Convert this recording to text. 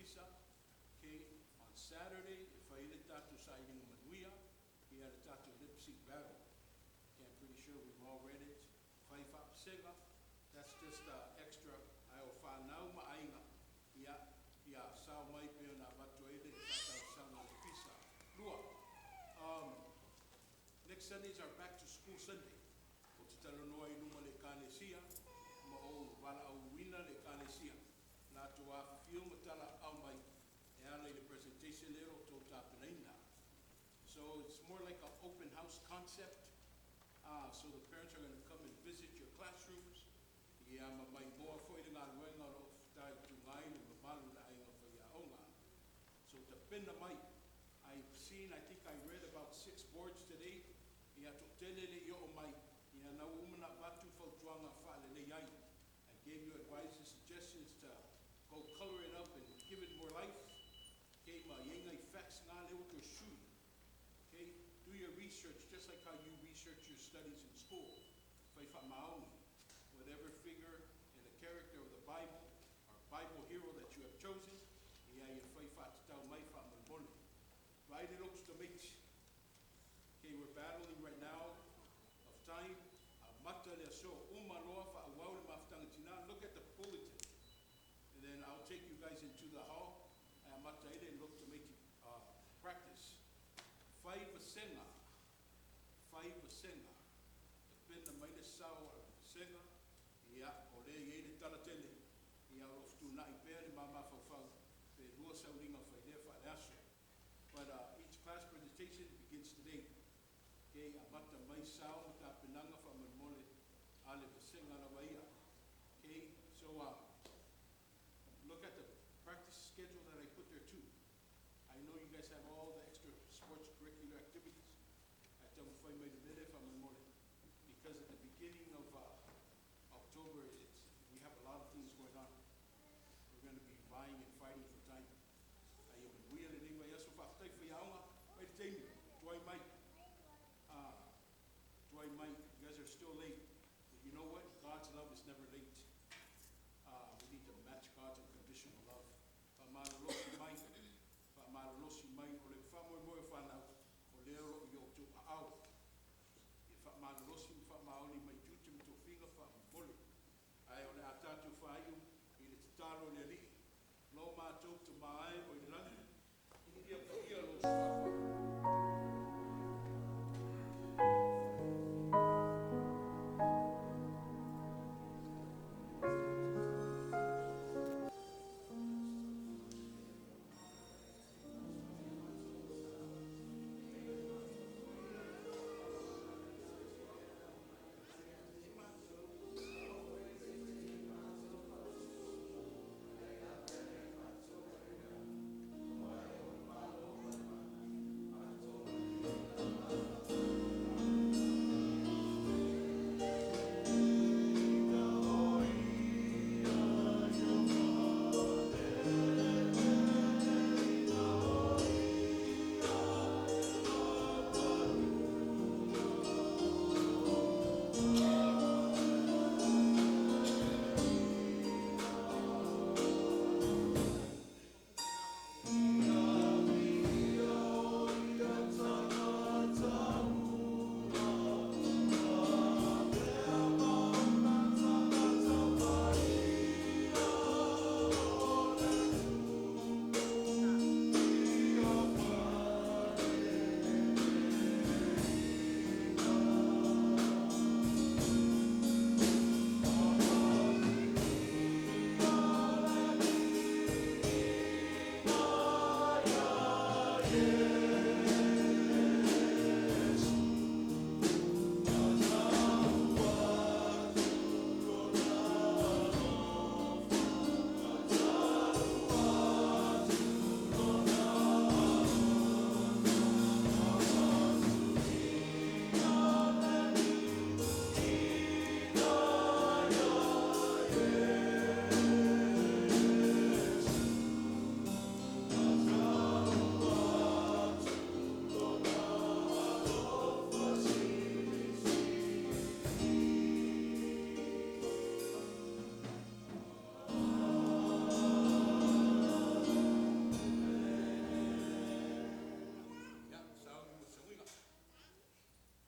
pisa. Okay, on Saturday, if I hit Tato sa iling manuia, he had a Tato lip sync battle. Okay, I'm pretty sure we've all read it. Faifa Sega, that's just extra. I will find now maainga. Yeah, sao mai pe na batoede Tato sa na pisa. Lua. Next Sunday is our back to school Sunday. O te talo noa I numa le kanesia, ma o wala au wina le kanesia. Nā tu a whiwhio matala au mai, e ala I the presentation lero tō tāpenaina. So it's more like an open house concept. So the parents are going to come and visit your classrooms. Ia mai moa foi ngā ruenga o tai tu ngai ni mamalu na ainga whai a onga. So te pena mai, I think I read about 6 boards today. Ia to telele I o mai, ia nau umana watu whautuanga whaale le iai. I gave you advice and suggestions to go color it up and give it more life. Okay, ma yenga I facts ngā leo to shui. Okay, do your research just like how you research your studies in school. Whaifa maoni, whatever figure in the character of the Bible or Bible hero that you have chosen, ia I whaifa te tau mai wha mambole. Right, it looks to meet. Okay, we're battling right now of time. Mata le so umaloa wha awau le mafutanga tina. Look at the bulletin. And then I'll take you guys into the hall. Mata ele look to make you practice. Whaiva senga. Dependa mai le sao senga. Ia, o le ie le talatele. Ia oftu na I pere mama whawhau. Pe rua sauringa whaidea wha le aso. But each class presentation begins today. Okay, amata mai sao ta penanga wha mamole ale senga la waia. Okay, so look at the practice schedule that I put there too. I know you guys have all the extra sports curricular activities. At Tamawhai mai le wha mamole. Because at the beginning of October, we have a lot of things going on. We're going to be vying and fighting for time. I am real and anyway, yes, if I take for yaonga, wait, tell me, Dway Mike, you guys are still late. But you know what? God's love is never late. We need to match God's unconditional love. Pa'malolosi mai, o le whamoe moe whanau, o leo I o tu au. E whamalosi whamaoli mai tutum to whinga whamole. Ai o le atatu whaiu, I le tatalo le li. Lo mātou tu mai o